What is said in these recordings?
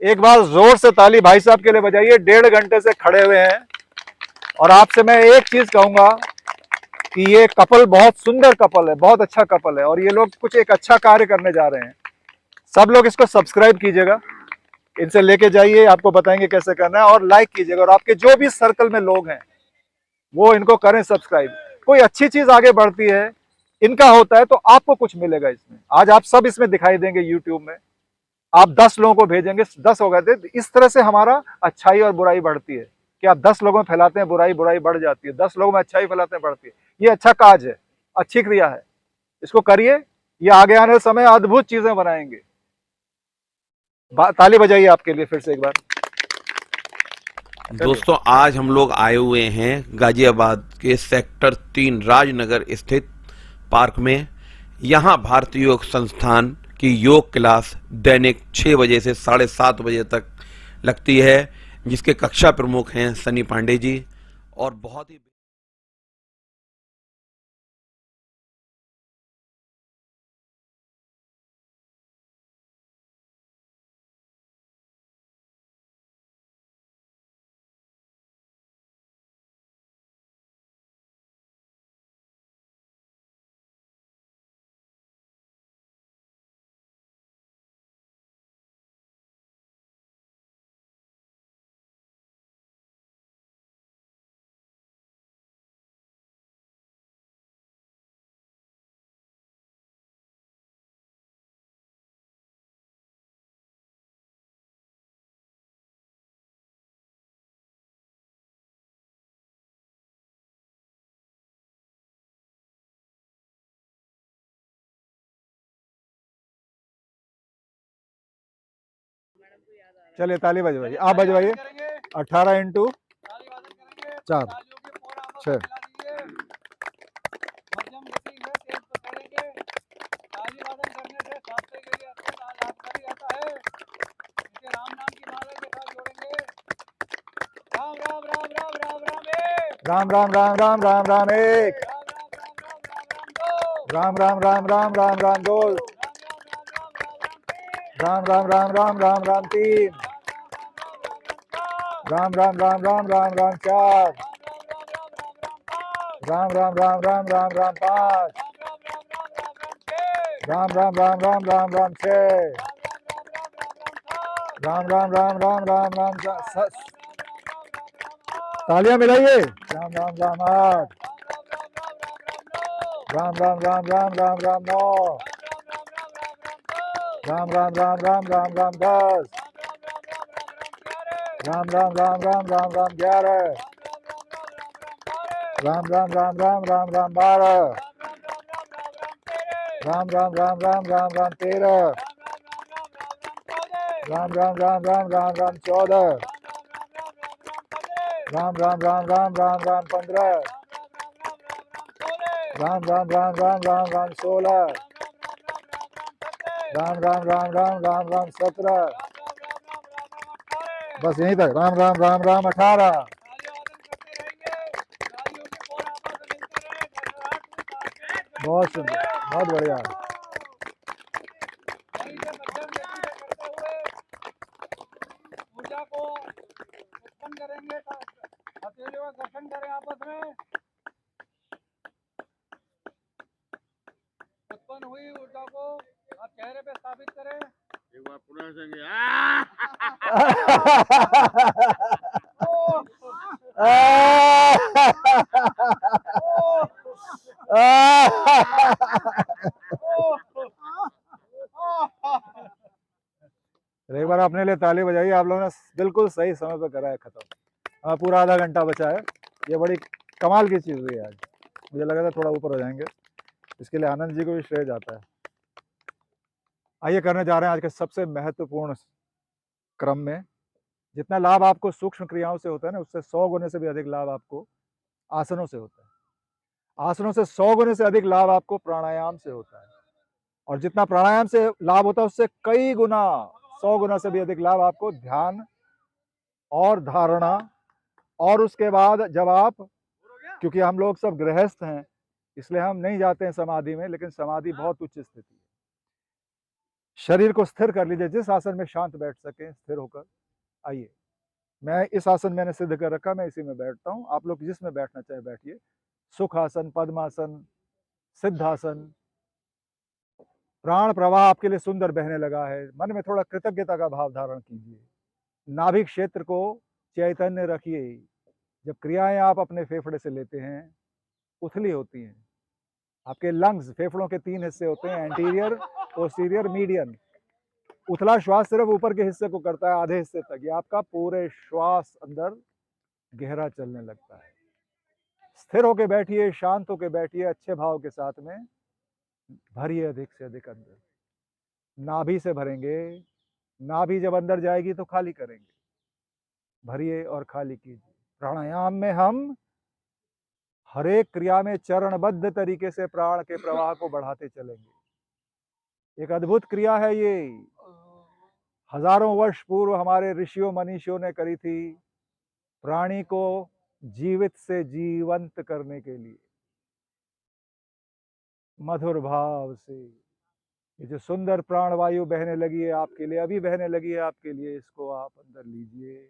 एक बार जोर से ताली भाई साहब के लिए बजाइए। 1.5 घंटे से खड़े हुए हैं और आपसे मैं एक चीज कहूंगा कि ये कपल बहुत सुंदर कपल है, बहुत अच्छा कपल है और ये लोग कुछ एक अच्छा कार्य करने जा रहे हैं। सब लोग इसको सब्सक्राइब कीजिएगा, इनसे लेके जाइए, आपको बताएंगे कैसे करना है, और लाइक कीजिएगा और आपके जो भी सर्कल में लोग हैं वो इनको करें सब्सक्राइब। कोई अच्छी चीज आगे बढ़ती है, इनका होता है तो आपको कुछ मिलेगा इसमें। आज आप सब इसमें दिखाई देंगे यूट्यूब में, आप 10 लोगों को भेजेंगे, 10 हो गए थे। इस तरह से हमारा अच्छाई और बुराई बढ़ती है कि आप 10 लोगों में फैलाते हैं बुराई, बुराई बढ़ जाती है। 10 लोगों में अच्छाई फैलाते हैं, बढ़ती है। ये अच्छा काज है, अच्छी क्रिया है, इसको करिए। ये आगे आने वाले समय अद्भुत चीजें बनाएंगे। ताली बजाइए आपके लिए फिर से एक बार। दोस्तों, आज हम लोग आए हुए हैं गाजियाबाद के सेक्टर 3 राजनगर स्थित पार्क में। यहाँ भारतीय योग संस्थान की योग क्लास दैनिक 6 बजे से 7:30 बजे तक लगती है, जिसके कक्षा प्रमुख हैं सनी पांडे जी। और बहुत ही चलिए ताली बजवाइए, आप बजवाइए। 18 इंटू 4 6। राम राम राम राम राम राम एक। राम राम राम राम राम राम दो। राम राम राम राम राम राम 3। राम राम राम राम राम राम 4। राम राम राम राम राम राम 5। राम राम राम राम राम राम 6। राम राम राम राम राम राम 7। तालियां मिलाइए। राम राम राम 8। राम राम राम राम राम राम 9। राम राम राम राम राम राम 10। राम राम राम राम राम राम 11। राम राम राम राम राम राम 12। राम राम राम राम राम राम 13। राम राम राम राम राम राम 14। राम राम राम राम राम राम 15। राम राम राम राम राम राम 16। राम राम राम राम राम राम 17। बस यहीं तक। राम राम राम राम 18। बहुत सुंदर, बहुत बढ़िया। ऊर्जा को उत्पन्न करेंगे, हथेलियों का घर्षण करें आपस में। उत्पन्न हुई ऊर्जा को आप चेहरे पे स्थापित करें। एक बार पुनः संगे एक बार अपने लिए ताली बजाइए। आप लोगों ने बिल्कुल सही समय पर करा है खत्म। हमें पूरा आधा घंटा बचा है। ये बड़ी कमाल की चीज़ हुई है आज। मुझे लगा था थोड़ा ऊपर हो जाएंगे, इसके लिए आनंद जी को भी श्रेय जाता है। आइए करने जा रहे हैं आज के सबसे महत्वपूर्ण क्रम में। जितना लाभ आपको सूक्ष्म क्रियाओं से होता है ना, उससे 100 गुने से भी अधिक लाभ आपको आसनों से होता है। आसनों से 100 गुने से अधिक लाभ आपको प्राणायाम से होता है, और जितना प्राणायाम से लाभ होता है उससे कई गुना, 100 गुना से भी अधिक लाभ आपको ध्यान और धारणा, और उसके बाद जब आप, क्योंकि हम लोग सब गृहस्थ हैं इसलिए हम नहीं जाते हैं समाधि में, लेकिन समाधि बहुत उच्च स्थिति है। शरीर को स्थिर कर लीजिए, जिस आसन में शांत बैठ सकें स्थिर होकर। आइए, मैं इस आसन मैंने सिद्ध कर रखा, मैं इसी में बैठता हूँ, आप लोग जिसमें बैठना चाहे बैठिए। सुखासन, पद्मासन, सिद्धासन। प्राण प्रवाह आपके लिए सुंदर बहने लगा है, मन में थोड़ा कृतज्ञता का भाव धारण कीजिए। नाभिक क्षेत्र को चैतन्य रखिए। जब क्रियाएं आप अपने फेफड़े से लेते हैं, उथली होती हैं। आपके लंग्स, फेफड़ों के 3 हिस्से होते हैं, एंटीरियर, पोस्टीरियर, मीडियन। उथला श्वास सिर्फ ऊपर के हिस्से को करता है, आधे हिस्से तक। ये आपका पूरे श्वास अंदर गहरा चलने लगता है। स्थिर होके बैठिए, शांत होके बैठिए, अच्छे भाव के साथ में भरिए अधिक से अधिक अंदर। नाभि से भरेंगे, नाभि जब अंदर जाएगी तो खाली करेंगे। भरिए और खाली कीजिए। प्राणायाम में हम हर एक क्रिया में चरणबद्ध तरीके से प्राण के प्रवाह को बढ़ाते चलेंगे। एक अद्भुत क्रिया है ये, हजारों वर्ष पूर्व हमारे ऋषियों मनीषियों ने करी थी, प्राणी को जीवित से जीवंत करने के लिए। मधुर भाव से ये जो सुंदर प्राणवायु बहने लगी है आपके लिए, अभी बहने लगी है आपके लिए, इसको आप अंदर लीजिए।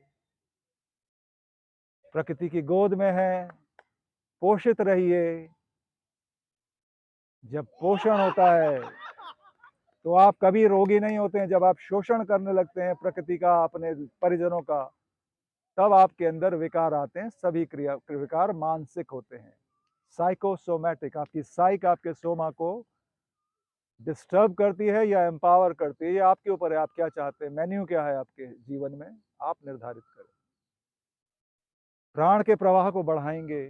प्रकृति की गोद में है, पोषित रहिए। जब पोषण होता है तो आप कभी रोगी नहीं होते हैं। जब आप शोषण करने लगते हैं प्रकृति का, अपने परिजनों का, तब आपके अंदर विकार आते हैं। सभी क्रिया विकार मानसिक होते हैं, साइकोसोमैटिक। आपकी साइक आपके सोमा को डिस्टर्ब करती है या एम्पावर करती है, ये आपके ऊपर है। आप क्या चाहते हैं, मेन्यू क्या है आपके जीवन में, आप निर्धारित करें। प्राण के प्रवाह को बढ़ाएंगे,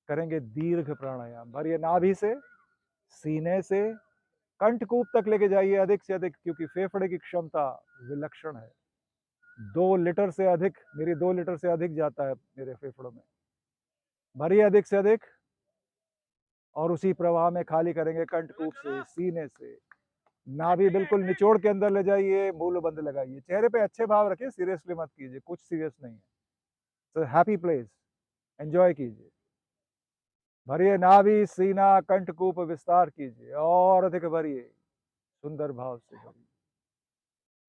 करेंगे दीर्घ प्राणायाम। भरिए नाभि से, सीने से कंठकूप तक लेके जाइए अधिक से अधिक, क्योंकि फेफड़े की क्षमता विलक्षण है। 2 लीटर से अधिक, मेरी 2 लीटर से अधिक जाता है मेरे फेफड़ों में। भरिए अधिक से अधिक और उसी प्रवाह में खाली करेंगे कंठकूप से, सीने से। नाभि बिल्कुल निचोड़ के अंदर ले जाइए, मूल बंद लगाइए। चेहरे पे अच्छे भाव रखिए, सीरियसली मत कीजिए, कुछ सीरियस नहीं है। सो हैप्पी प्लेस, एंजॉय कीजिए। भरिए नाभि, सीना, कंठकूप विस्तार कीजिए और अधिक भरिए, सुंदर भाव से भरिए।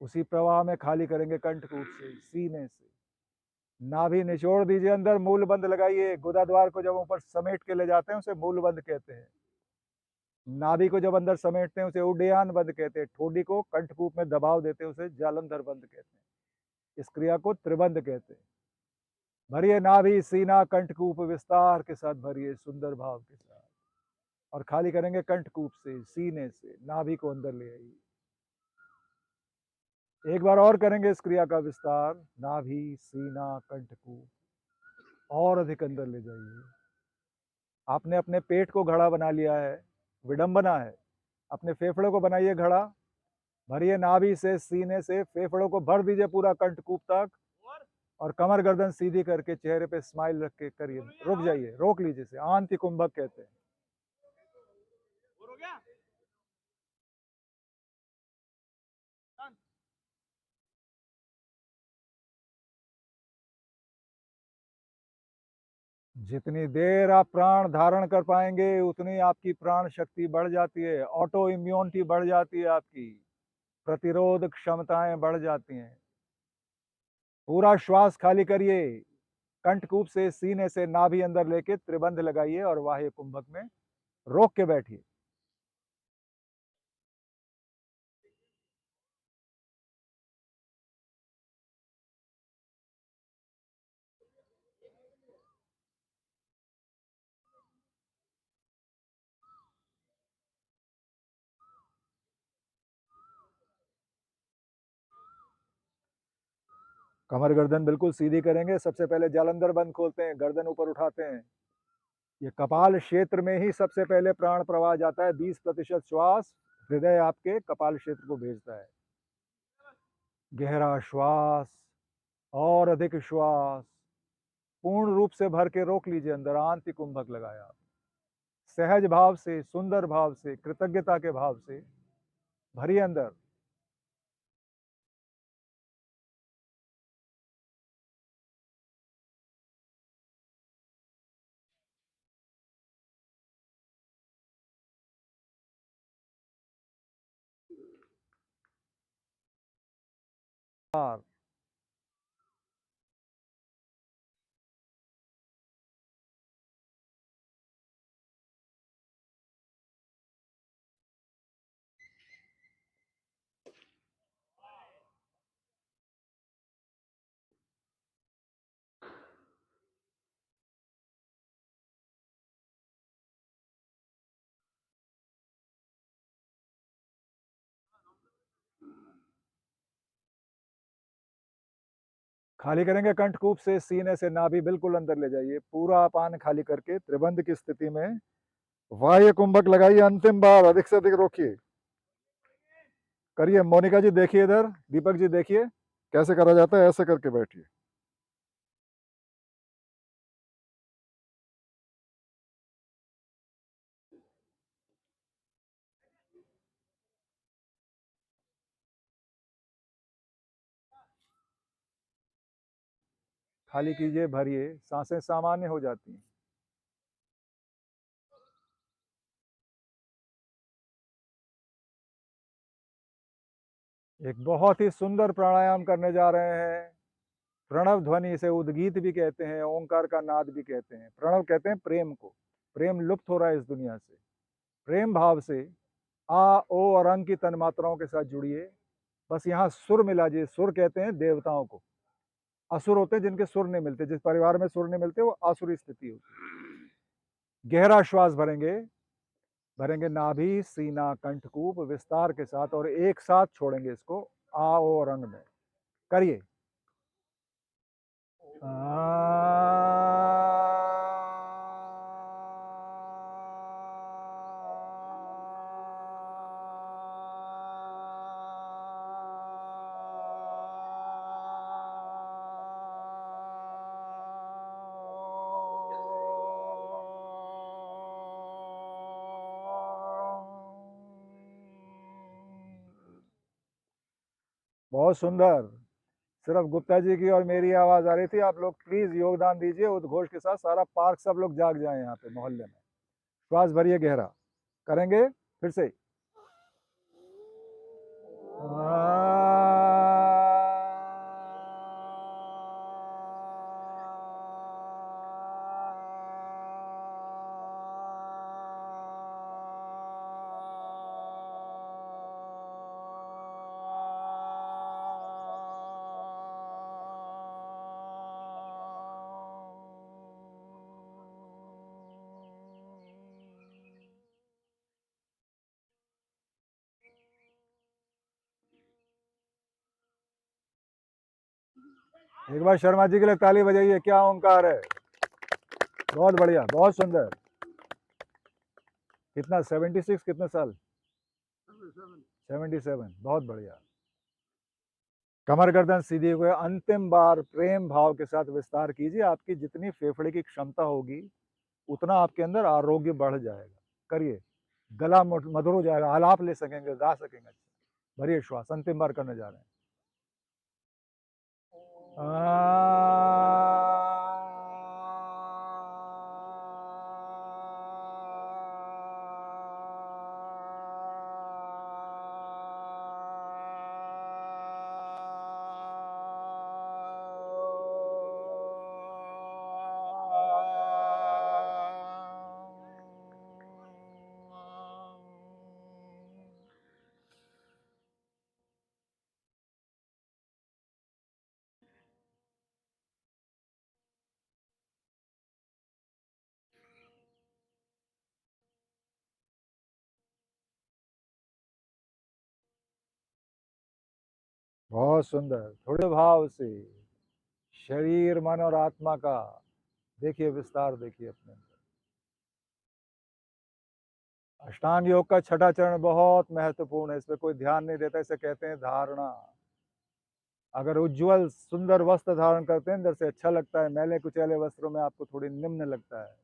उसी प्रवाह में खाली करेंगे कंठकूप से, सीने से। नाभि निचोड़ दीजिए अंदर, मूल बंद लगाइए। गुदाद्वार को जब ऊपर समेट के ले जाते हैं उसे मूल बंद कहते हैं। नाभि को जब अंदर समेटते हैं उसे उड्डयन बंद कहते हैं। ठोडी को कंठकूप में दबाव देते हैं उसे जालंधर बंद कहते हैं। इस क्रिया को त्रिबंध कहते हैं। भरिए नाभि, सीना, कंठकूप विस्तार के साथ भरिए, सुंदर भाव के साथ। और खाली करेंगे कंठकूप से, सीने से। नाभि को अंदर ले आइए। एक बार और करेंगे इस क्रिया का विस्तार। नाभि, सीना, कंठकूप, और अधिक अंदर ले जाइए। आपने अपने पेट को घड़ा बना लिया है, विडंबना है। अपने फेफड़ों को बनाइए घड़ा। भरिए नाभि से, सीने से, फेफड़ों को भर दीजिए पूरा कंठकूप तक। और कमर गर्दन सीधी करके चेहरे पे स्माइल रख के करिए। रुक जाइए, रोक लीजिए, इसे आंति कुंभक कहते हैं। जितनी देर आप प्राण धारण कर पाएंगे उतनी आपकी प्राण शक्ति बढ़ जाती है, ऑटो इम्यूनिटी बढ़ जाती है, आपकी प्रतिरोध क्षमताएं बढ़ जाती हैं। पूरा श्वास खाली करिए, कंठकूप से, सीने से, नाभि अंदर लेके त्रिबंध लगाइए और वाह्य कुंभक में रोक के बैठिए। कमर गर्दन बिल्कुल सीधी करेंगे। सबसे पहले जालंधर बंद खोलते हैं, गर्दन ऊपर उठाते हैं। ये कपाल क्षेत्र में ही सबसे पहले प्राण प्रवाह जाता है। 20% श्वास हृदय आपके कपाल क्षेत्र को भेजता है। गहरा श्वास और अधिक श्वास पूर्ण रूप से भर के रोक लीजिए अंदर। आंति कुंभक लगाया, सहज भाव से, सुंदर भाव से, कृतज्ञता के भाव से भरिए अंदर। खाली करेंगे कंठकूप से, सीने से नाभि बिल्कुल अंदर ले जाइए, पूरा अपान खाली करके त्रिबंध की स्थिति में बाह्य कुंभक लगाइए, अंतिम बार अधिक से अधिक रोकिए, करिए। मोनिका जी देखिए इधर, दीपक जी देखिए कैसे करा जाता है, ऐसे करके बैठिए। खाली कीजिए, भरिए, सांसें सामान्य हो जाती हैं। एक बहुत ही सुंदर प्राणायाम करने जा रहे हैं। प्रणव ध्वनि, इसे उद्गीत भी कहते हैं, ओंकार का नाद भी कहते हैं। प्रणव कहते हैं प्रेम को। प्रेम लुप्त हो रहा है इस दुनिया से। प्रेम भाव से आ, ओ और अंग की तन्मात्राओं के साथ जुड़िए। बस यहाँ सुर मिला जी। सुर कहते हैं देवताओं को। असुर होते हैं जिनके सुर नहीं मिलते। जिस परिवार में सुर नहीं मिलते वो आसुरी स्थिति होती है। गहरा श्वास भरेंगे, भरेंगे नाभि, सीना, कंठकूप विस्तार के साथ, और एक साथ छोड़ेंगे इसको आ, ओ और अंग में। करिए। बहुत सुंदर। सिर्फ गुप्ता जी की और मेरी आवाज आ रही थी। आप लोग प्लीज योगदान दीजिए उद्घोष के साथ। सारा पार्क सब लोग जाग जाए यहाँ पे मोहल्ले में। श्वास भरिए गहरा। करेंगे फिर से। एक बार शर्मा जी के लिए ताली बजाइए। क्या ओंकार है। बहुत बढ़िया, बहुत सुंदर। कितना 76, कितने साल? 77। बहुत बढ़िया। कमर गर्दन सीधी हुए, अंतिम बार प्रेम भाव के साथ विस्तार कीजिए। आपकी जितनी फेफड़े की क्षमता होगी उतना आपके अंदर आरोग्य बढ़ जाएगा। करिए। गला मधुर हो जाएगा, आलाप ले सकेंगे, गा सकेंगे। भरिए श्वास। अंतिम बार करने जा रहे हैं। बहुत सुंदर। थोड़े भाव से शरीर, मन और आत्मा का देखिए विस्तार, देखिए अपने अंदर। अष्टांग योग का छठा चरण बहुत महत्वपूर्ण है। इस पर कोई ध्यान नहीं देता। इसे कहते हैं धारणा। अगर उज्जवल सुंदर वस्त्र धारण करते हैं, अंदर से अच्छा लगता है। मैले कुचैले वस्त्रों में आपको थोड़ी निम्न लगता है।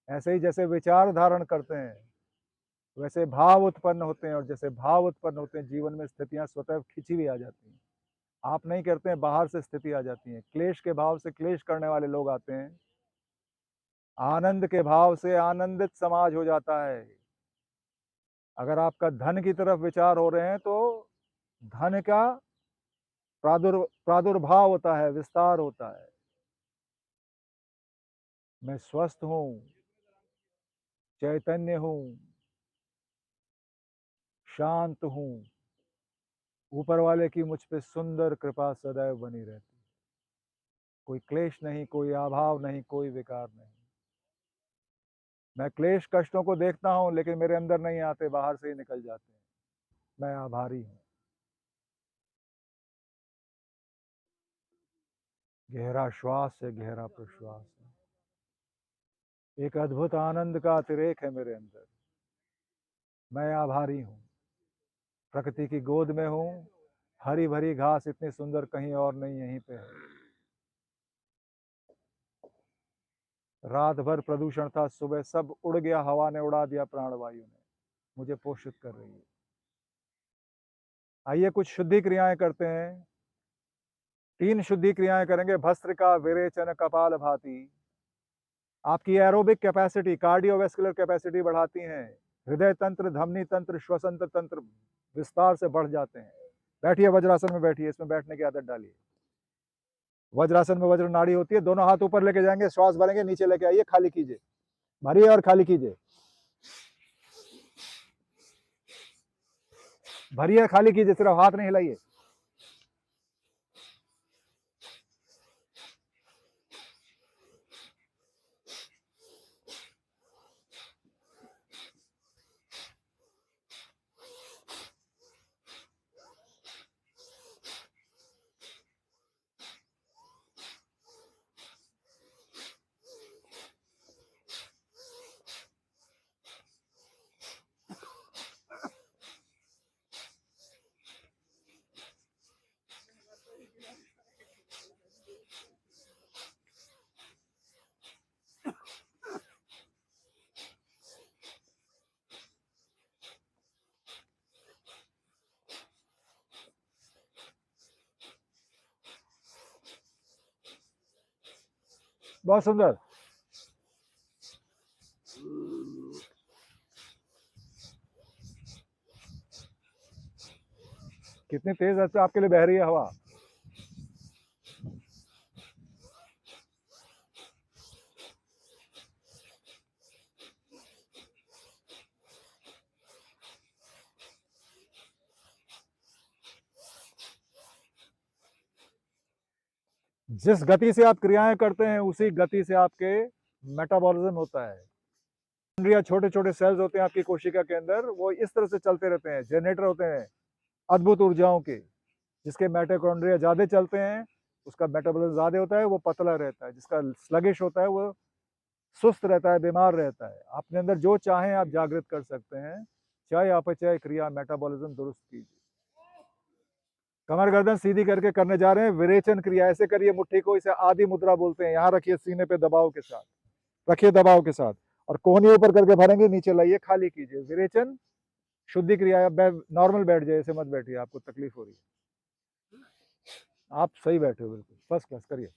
ऐसे ही जैसे विचार धारण करते हैं वैसे भाव उत्पन्न होते हैं, और जैसे भाव उत्पन्न होते हैं जीवन में स्थितियां स्वतः खिंची हुई आ जाती हैं। आप नहीं करते हैं, बाहर से स्थिति आ जाती है। क्लेश के भाव से क्लेश करने वाले लोग आते हैं। आनंद के भाव से आनंदित समाज हो जाता है। अगर आपका धन की तरफ विचार हो रहे हैं तो धन का प्रादुर्भाव होता है, विस्तार होता है। मैं स्वस्थ हूं, चैतन्य हूं, शांत हूं। ऊपर वाले की मुझ पे सुंदर कृपा सदैव बनी रहती। कोई क्लेश नहीं, कोई अभाव नहीं, कोई विकार नहीं। मैं क्लेश कष्टों को देखता हूं, लेकिन मेरे अंदर नहीं आते, बाहर से ही निकल जाते हैं। मैं आभारी हूं। गहरा श्वास है, गहरा प्रश्वास है। एक अद्भुत आनंद का अतिरेक है मेरे अंदर। मैं आभारी हूं। प्रकृति की गोद में हूं। हरी भरी घास इतनी सुंदर कहीं और नहीं, यहीं पे है। रात भर प्रदूषण था, सुबह सब उड़ गया, हवा ने उड़ा दिया, प्राणवायु ने मुझे पोषित कर रही है। आइए कुछ शुद्धि क्रियाएं करते हैं। 3 शुद्धि क्रियाएं करेंगे। भस्त्रिका, विरेचन, कपाल भाती। आपकी एरोबिक कैपेसिटी, कार्डियोवैस्कुलर कैपेसिटी बढ़ाती हैं। हृदय तंत्र, धमनी तंत्र, श्वसन तंत्र विस्तार से बढ़ जाते हैं। बैठिए, वज्रासन में बैठिए। इसमें बैठने की आदत डालिए। वज्रासन में वज्र नाड़ी होती है। दोनों हाथ ऊपर लेके जाएंगे, श्वास भरेंगे, नीचे लेके आइए, खाली कीजिए, भरिए और खाली कीजिए। भरिए, खाली कीजिए, सिर्फ हाथ नहीं हिलाइए। बहुत सुंदर। कितनी तेज आपके लिए बह रही है हवा। जिस गति से आप क्रियाएं करते हैं, उसी गति से आपके मेटाबॉलिज्म होता है। इंद्रिया, छोटे छोटे सेल्स होते हैं आपकी कोशिका के अंदर, वो इस तरह से चलते रहते हैं। जनरेटर होते हैं अद्भुत ऊर्जाओं के। जिसके माइटोकॉन्ड्रिया ज्यादा चलते हैं, उसका मेटाबॉलिज्म ज्यादा होता है, वो पतला रहता है। जिसका स्लगिश होता है, वो सुस्त रहता है, बीमार रहता है। अपने अंदर जो चाहें आप जागृत कर सकते हैं। चाहे अपचय क्रिया, मेटाबॉलिज्म दुरुस्त कीजिए। कमर गर्दन सीधी करके करने जा रहे हैं। विरेचन क्रिया ऐसे करिए, मुट्ठी को, इसे आदि मुद्रा बोलते हैं। यहाँ रखिए, सीने पे दबाव के साथ रखिए, दबाव के साथ, और कोहनी ऊपर करके भरेंगे, नीचे लाइए, खाली कीजिए। विरेचन शुद्धि क्रिया है। नॉर्मल बैठ जाए, ऐसे मत बैठिए, आपको तकलीफ हो रही है। आप सही बैठे हो, बिल्कुल फर्स्ट क्लास। करिए।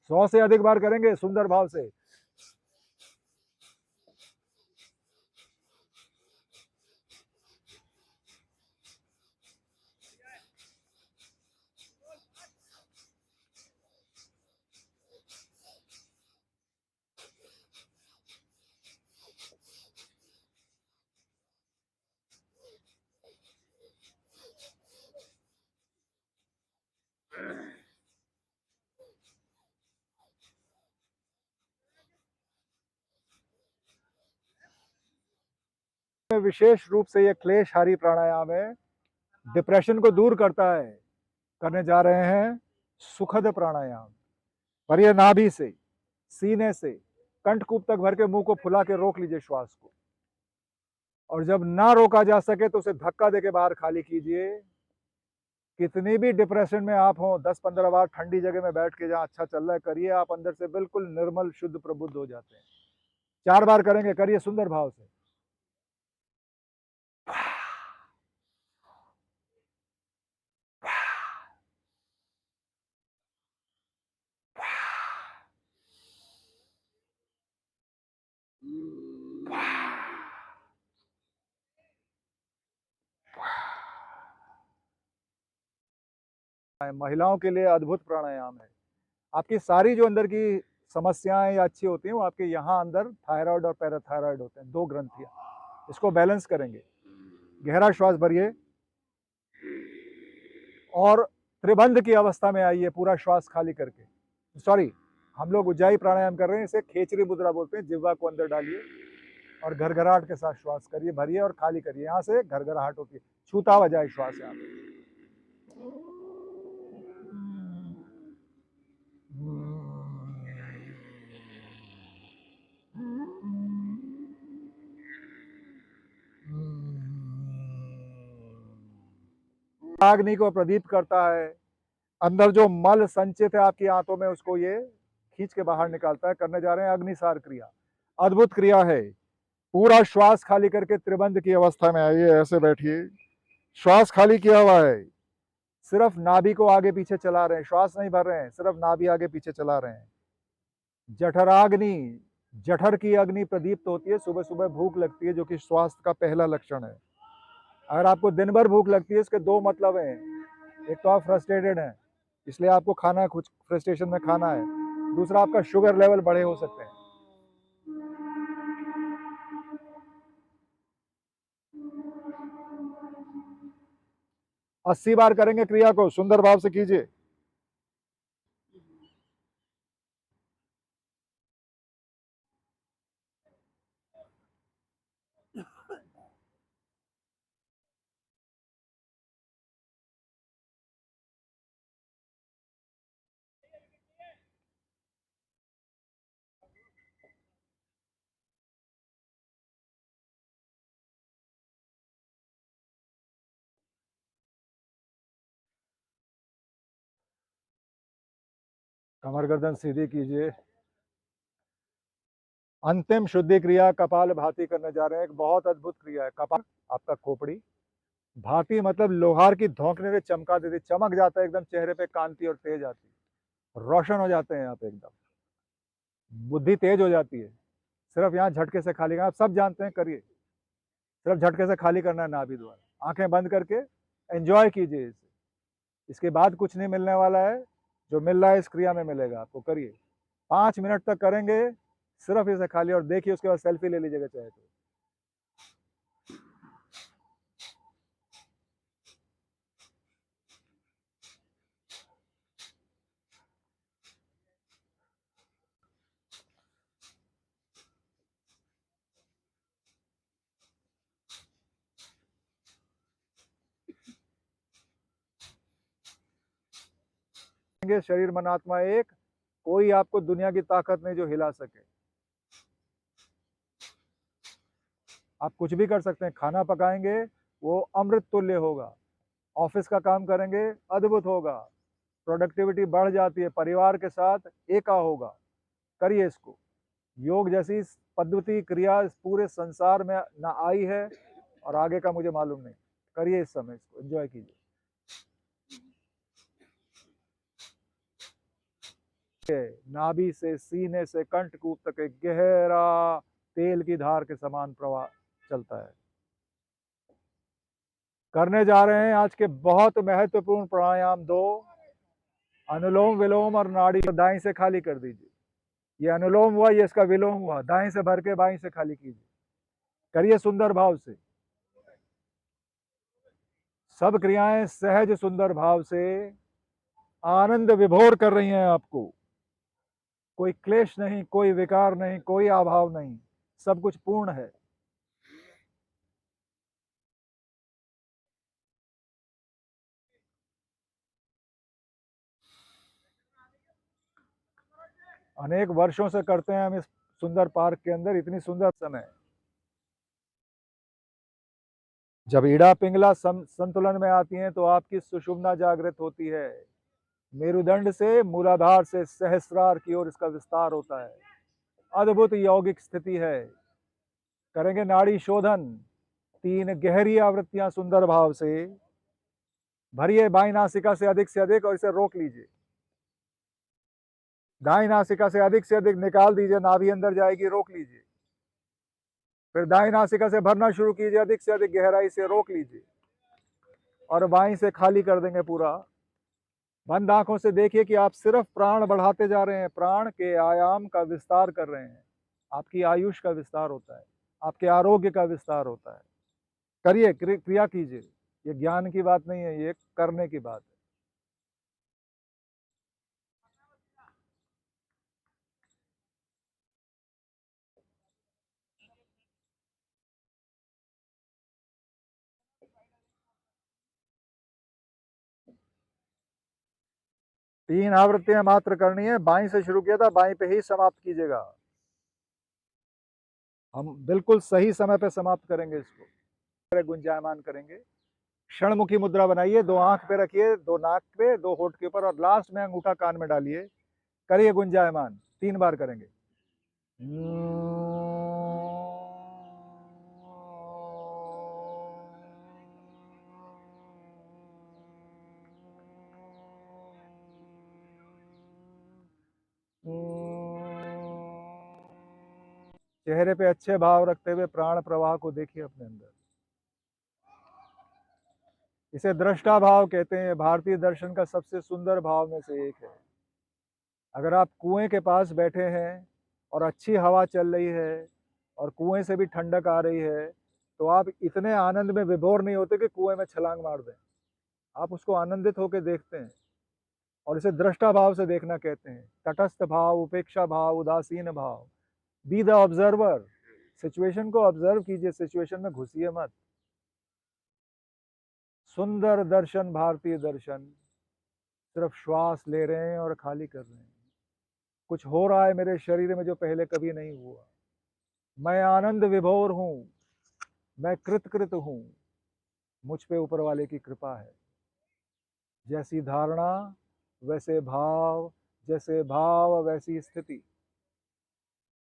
100 से अधिक बार करेंगे सुंदर भाव से। विशेष रूप से यह क्लेशहारी प्राणायाम है, डिप्रेशन को दूर करता है। करने जा रहे हैं सुखद प्राणायाम। पर यह नाभि से, सीने से, कंठकूप तक भर के मुंह को फुला के रोक लीजिए श्वास को। और जब ना रोका जा सके तो उसे धक्का देके बाहर खाली कीजिए। कितनी भी डिप्रेशन में आप हो, 10-15 बार ठंडी जगह में बैठ के जहां अच्छा चल रहा है करिए, आप अंदर से बिल्कुल निर्मल, शुद्ध, प्रबुद्ध हो जाते हैं। 4 बार करेंगे, करिए सुंदर भाव से। महिलाओं के लिए अद्भुत प्राणायाम है। आपकी सारी जो अंदर की समस्याएं या अच्छी होती हैं वो आपके यहाँ अंदर थायराइड और पैराथायराइड होते हैं, 2 ग्रंथियां, इसको बैलेंस करेंगे। गहरा श्वास भरिए और त्रिबंध की अवस्था में आइए, पूरा श्वास खाली करके। सॉरी, हम लोग उज्जाई प्राणायाम कर रहे हैं, इसे खेचरी मुद्रा बोलते हैं। जिह्वा को अंदर डालिए और घरघराहट के साथ श्वास करिए, भरिए और खाली करिए। यहाँ से घरघराहट होती है, छूता हुआ जाए श्वास यहाँ पे। अग्नि को प्रदीप्त करता है, अंदर जो मल संचित है आपकी आंतों में उसको ये खींच के बाहर निकालता है। करने जा रहे हैं अग्निसार क्रिया, अद्भुत क्रिया है। पूरा श्वास खाली करके त्रिबंध की अवस्था में आइए, ऐसे बैठिए, श्वास खाली किया हुआ है, सिर्फ नाभि को आगे पीछे चला रहे हैं, श्वास नहीं भर रहे हैं, सिर्फ नाभि आगे पीछे चला रहे हैं। जठराग्नि, जठर की अग्नि प्रदीप्त होती है। सुबह सुबह भूख लगती है, जो कि स्वास्थ्य का पहला लक्षण है। अगर आपको दिन भर भूख लगती है, इसके 2 मतलब हैं। एक तो आप फ्रस्ट्रेटेड हैं, इसलिए आपको खाना है, कुछ फ्रस्ट्रेशन में खाना है। दूसरा, आपका शुगर लेवल बढ़े हो सकते हैं। अस्सी बार करेंगे क्रिया को, सुंदर भाव से कीजिए। कमर गर्दन सीधी कीजिए। अंतिम शुद्धि क्रिया कपाल भाती करने जा रहे हैं। एक बहुत अद्भुत क्रिया है। कपाल, आपका खोपड़ी, भाती मतलब लोहार की धौंकने से चमका देती, चमक जाता है एकदम चेहरे पे, कांति और तेज आती है, रोशन हो जाते हैं यहाँ पे, एकदम बुद्धि तेज हो जाती है। सिर्फ यहाँ झटके से खाली करना, आप सब जानते हैं, करिए। सिर्फ झटके से खाली करना है नाभि द्वारा, आंखें बंद करके एंजॉय कीजिए इसे। इसके बाद कुछ नहीं मिलने वाला है, जो मिल रहा है इस क्रिया में मिलेगा आपको। करिए, 5 मिनट तक करेंगे सिर्फ इसे खाली, और देखिए उसके बाद सेल्फी ले लीजिएगा चाहे तो। शरीर मन आत्मा एक, कोई आपको दुनिया की ताकत नहीं जो हिला सके। आप कुछ भी कर सकते हैं, खाना पकाएंगे वो अमृत तुल्य होगा, ऑफिस का काम करेंगे अद्भुत होगा, प्रोडक्टिविटी बढ़ जाती है, परिवार के साथ एका होगा। करिए इसको। योग जैसी पद्धति क्रिया इस पूरे संसार में ना आई है, और आगे का मुझे मालूम नहीं। करिए इस समय, इसको एंजॉय कीजिए। नाभि से सीने से कंठकूप तक एक गहरा तेल की धार के समान प्रवाह चलता है। करने जा रहे हैं आज के बहुत महत्वपूर्ण प्राणायाम 2, अनुलोम विलोम और नाड़ी। दाएं से खाली कर दीजिए। ये अनुलोम हुआ, ये इसका विलोम हुआ। दाएं से भर के बाएं से खाली कीजिए। करिए सुंदर भाव से। सब क्रियाएं सहज सुंदर भाव से आनंद विभोर कर रही हैं आपको। कोई क्लेश नहीं, कोई विकार नहीं, कोई अभाव नहीं, सब कुछ पूर्ण है। अनेक वर्षों से करते हैं हम इस सुंदर पार्क के अंदर। इतनी सुंदर समय, जब ईड़ा पिंगला संतुलन में आती हैं तो आपकी सुषुम्ना जागृत होती है। मेरुदंड से मूलाधार से सहस्रार की ओर इसका विस्तार होता है। अद्भुत यौगिक स्थिति है। करेंगे नाड़ी शोधन, 3 गहरी आवृत्तियां सुंदर भाव से भरिए। बाईं नासिका से अधिक और इसे रोक लीजिए। दाईं नासिका से अधिक निकाल दीजिए, नाभि अंदर जाएगी, रोक लीजिए। फिर दाईं नासिका से भरना शुरू कीजिए, अधिक से अधिक गहराई से, रोक लीजिए, और बाईं से खाली कर देंगे पूरा। बंद आंखों से देखिए कि आप सिर्फ प्राण बढ़ाते जा रहे हैं, प्राण के आयाम का विस्तार कर रहे हैं। आपकी आयुष का विस्तार होता है, आपके आरोग्य का विस्तार होता है। करिए, क्रिया कीजिए। ये ज्ञान की बात नहीं है, ये करने की बात है। तीन आवृत्तियां मात्र करनी है। बाईं से शुरू किया था, बाईं पे ही समाप्त कीजिएगा। हम बिल्कुल सही समय पे समाप्त करेंगे इसको, गुंजायमान करेंगे। क्षणमुखी मुद्रा बनाइए, दो आंख पे रखिए, दो नाक पे, दो होठ के ऊपर, और लास्ट में अंगूठा कान में डालिए। करिए गुंजायमान, 3 बार करेंगे। चेहरे पे अच्छे भाव रखते हुए प्राण प्रवाह को देखिए अपने अंदर। इसे दृष्टा भाव कहते हैं। भारतीय दर्शन का सबसे सुंदर भाव में से एक है। अगर आप कुएं के पास बैठे हैं और अच्छी हवा चल रही है और कुएं से भी ठंडक आ रही है, तो आप इतने आनंद में विभोर नहीं होते कि कुएं में छलांग मार दें। आप उसको आनंदित होकर देखते हैं, और इसे दृष्टा भाव से देखना कहते हैं। तटस्थ भाव, उपेक्षा भाव, उदासीन भाव। Be the observer. सिचुएशन को ऑब्जर्व कीजिए, सिचुएशन में घुसिए मत। सुंदर दर्शन, भारतीय दर्शन। सिर्फ श्वास ले रहे हैं और खाली कर रहे हैं। कुछ हो रहा है मेरे शरीर में जो पहले कभी नहीं हुआ। मैं आनंद विभोर हूं, मैं कृतकृत हूं, मुझ पे ऊपर वाले की कृपा है। जैसी धारणा वैसे भाव, जैसे भाव वैसी स्थिति।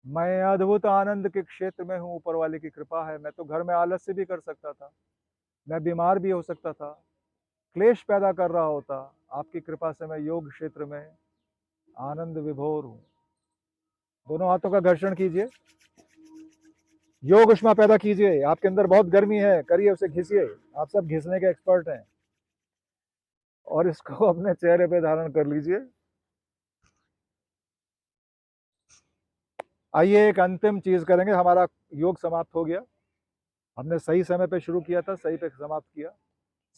मैं अद्भुत आनंद के क्षेत्र में हूं, ऊपर वाले की कृपा है। मैं तो घर में आलस्य भी कर सकता था, मैं बीमार भी हो सकता था, क्लेश पैदा कर रहा होता। आपकी कृपा से मैं योग क्षेत्र में आनंद विभोर हूं। दोनों हाथों का घर्षण कीजिए, योग उष्मा पैदा कीजिए। आपके अंदर बहुत गर्मी है, करिए, उसे घिसिए। आप सब घिसने के एक्सपर्ट हैं, और इसको अपने चेहरे पे धारण कर लीजिए। आइए एक अंतिम चीज करेंगे, हमारा योग समाप्त हो गया। हमने सही समय पे शुरू किया था, सही पे समाप्त किया।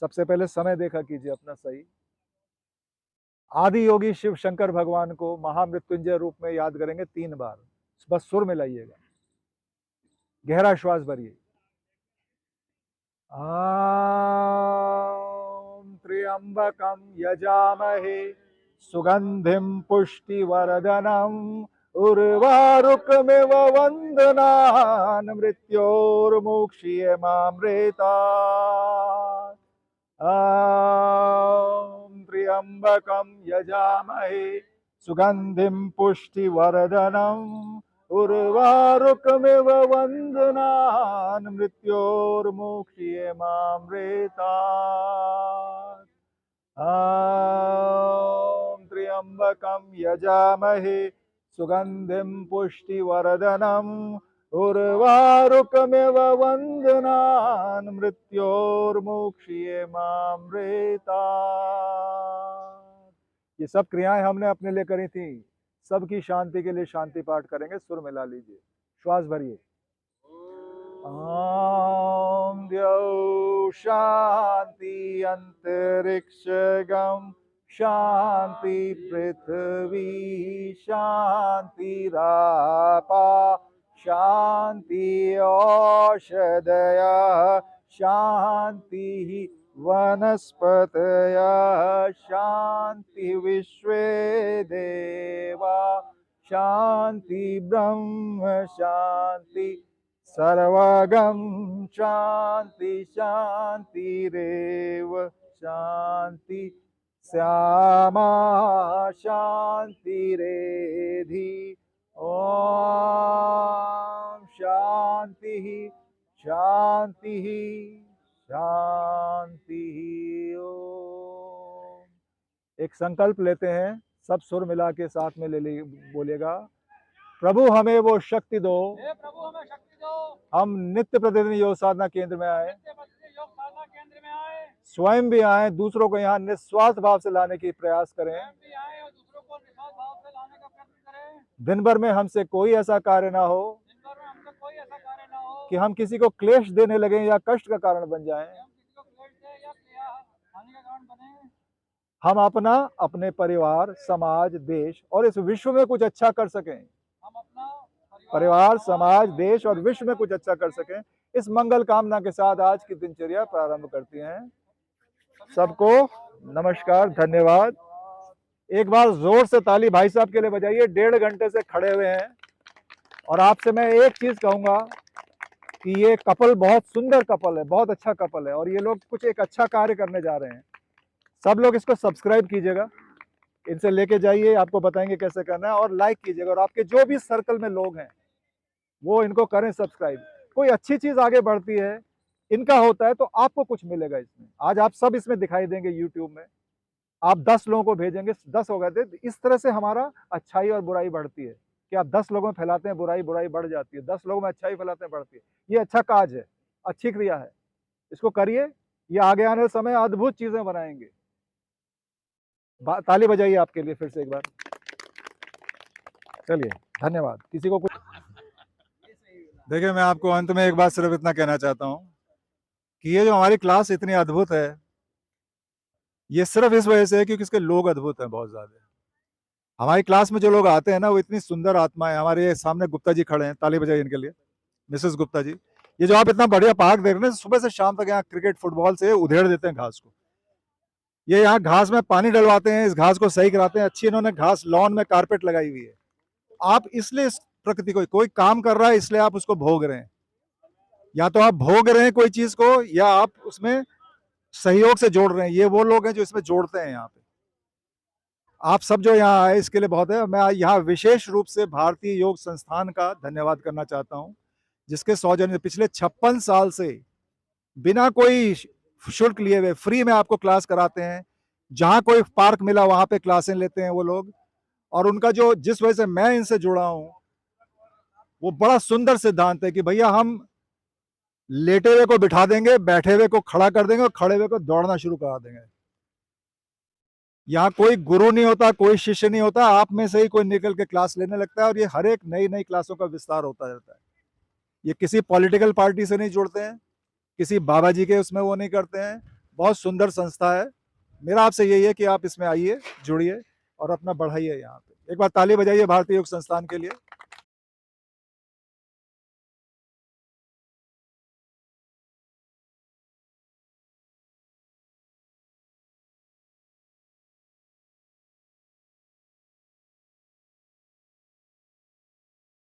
सबसे पहले समय देखा कीजिए अपना सही। आदि योगी शिव शंकर भगवान को महामृत्युंजय रूप में याद करेंगे 3 बार। बस सुर में लाइएगा, गहरा श्वास भरिए। आम त्र्यंबकम यजामहे सुगंधिम पुष्टिवर्धनम उर्वारुकमिव वंदनान् मृत्योर्मुक्षीयमामृतात्। ॐ त्र्यंबकं यजामहे सुगंधिं पुष्टिवर्धनम् उर्वारुकमिव वंदनान् मृत्योर्मुक्षीयमामृतात्। ॐ त्र्यंबकं यजामहे सुगंधिं पुष्टिवर्धनम् उर्वारुकमिव वंदनान् मृत्योर्मुक्षीयमामृतात्। ये सब क्रियाएं हमने अपने लिए करी थी। सबकी शांति के लिए शांति पाठ करेंगे। सुर मिला लीजिए, श्वास भरिए। ओम द्यौ शांति अंतरिक्षगम शांति पृथ्वी शांतिरापा शांति औषधयः शांति वनस्पतयः शांति विश्वे देवा शांति ब्रह्म शांति सर्वगम शांति शांतिरेव शांति श्यामा शांतिरेधि। ओम शांति शांति शांति। ओम। एक संकल्प लेते हैं, सब सुर मिला के साथ में ले बोलेगा। प्रभु हमें वो शक्ति दो, हे प्रभु हमें शक्ति दो, हम नित्य प्रतिदिन योग साधना केंद्र में आए, स्वयं भी आए, दूसरों को यहाँ निस्वार्थ भाव से लाने की प्रयास करें। दिन भर में हमसे कोई ऐसा कार्य ना हो कि हम किसी को क्लेश देने लगे या कष्ट का कारण बन जाएं। हम अपना, अपने परिवार, समाज, देश और इस विश्व में कुछ अच्छा कर सकें। परिवार, समाज, देश और विश्व में कुछ अच्छा कर सकें, इस मंगल कामना के साथ आज की दिनचर्या प्रारंभ करती हैं। सबको नमस्कार, धन्यवाद। एक बार जोर से ताली भाई साहब के लिए बजाइए। 1.5 घंटे से खड़े हुए हैं और आपसे मैं एक चीज कहूंगा कि ये कपल बहुत सुंदर कपल है, बहुत अच्छा कपल है और ये लोग कुछ एक अच्छा कार्य करने जा रहे हैं। सब लोग इसको सब्सक्राइब कीजिएगा, इनसे लेके जाइए, आपको बताएंगे कैसे करना है, और लाइक कीजिएगा। और आपके जो भी सर्कल में लोग हैं वो इनको करें सब्सक्राइब। कोई अच्छी चीज आगे बढ़ती है, इनका होता है, तो आपको कुछ मिलेगा इसमें। आज आप सब इसमें दिखाई देंगे यूट्यूब में, आप 10 लोगों को भेजेंगे, 10 हो गए थे। इस तरह से हमारा अच्छाई और बुराई बढ़ती है कि आप 10 लोगों में फैलाते हैं बुराई, बुराई बढ़ जाती है। 10 लोगों में अच्छाई फैलाते हैं, बढ़ती है। ये अच्छा काज है, अच्छी क्रिया है, इसको करिए। ये आगे आने वाले समय अद्भुत चीजें बनाएंगे। ताली बजाइए आपके लिए फिर से एक बार। चलिए, धन्यवाद। किसी को कुछ देखिए, मैं आपको अंत में एक बात सिर्फ इतना कहना चाहता हूं कि ये जो हमारी क्लास इतनी अद्भुत है, ये सिर्फ इस वजह से है क्योंकि इसके लोग अद्भुत हैं बहुत ज्यादा। हमारी क्लास में जो लोग आते हैं ना, वो इतनी सुंदर आत्माएं। हमारे सामने गुप्ता जी खड़े हैं, ताली बजाइए इनके लिए, मिसेस गुप्ता जी। ये जो आप इतना बढ़िया पार्क देख रहे हैं, सुबह से शाम तक यहाँ क्रिकेट फुटबॉल से उधेड़ देते हैं घास को। ये यहाँ घास में पानी डलवाते हैं, इस घास को सही कराते हैं। अच्छी इन्होंने घास लॉन में कारपेट लगाई हुई है। आप इसलिए इस प्रकृति को, कोई काम कर रहा है इसलिए आप उसको भोग रहे हैं। या तो आप भोग रहे हैं कोई चीज को, या आप उसमें सहयोग से जोड़ रहे हैं। ये वो लोग हैं जो इसमें जोड़ते हैं। यहाँ पे आप सब जो यहाँ आए इसके लिए बहुत है। मैं यहाँ विशेष रूप से भारतीय योग संस्थान का धन्यवाद करना चाहता हूँ, जिसके सौजन्य पिछले 56 साल से बिना कोई शुल्क लिए हुए फ्री में आपको क्लास कराते हैं। जहाँ कोई पार्क मिला वहां पे क्लासें लेते हैं वो लोग। और उनका जो, जिस वजह से मैं इनसे जुड़ा हूं, वो बड़ा सुंदर सिद्धांत है कि भैया हम लेटे हुए को बिठा देंगे, बैठे हुए को खड़ा कर देंगे और खड़े हुए को दौड़ना शुरू करा देंगे। यहाँ कोई गुरु नहीं होता, कोई शिष्य नहीं होता, आप में से ही कोई निकल के क्लास लेने लगता है और ये हर एक नई नई क्लासों का विस्तार होता रहता है। ये किसी पॉलिटिकल पार्टी से नहीं जुड़ते हैं, किसी बाबा जी के उसमें वो नहीं करते हैं। बहुत सुंदर संस्था है। मेरा आपसे यही है कि आप इसमें आइए, जुड़िए और अपना बढ़ाइए। यहाँ पे एक बार ताली बजाइए भारतीय योग संस्थान के लिए।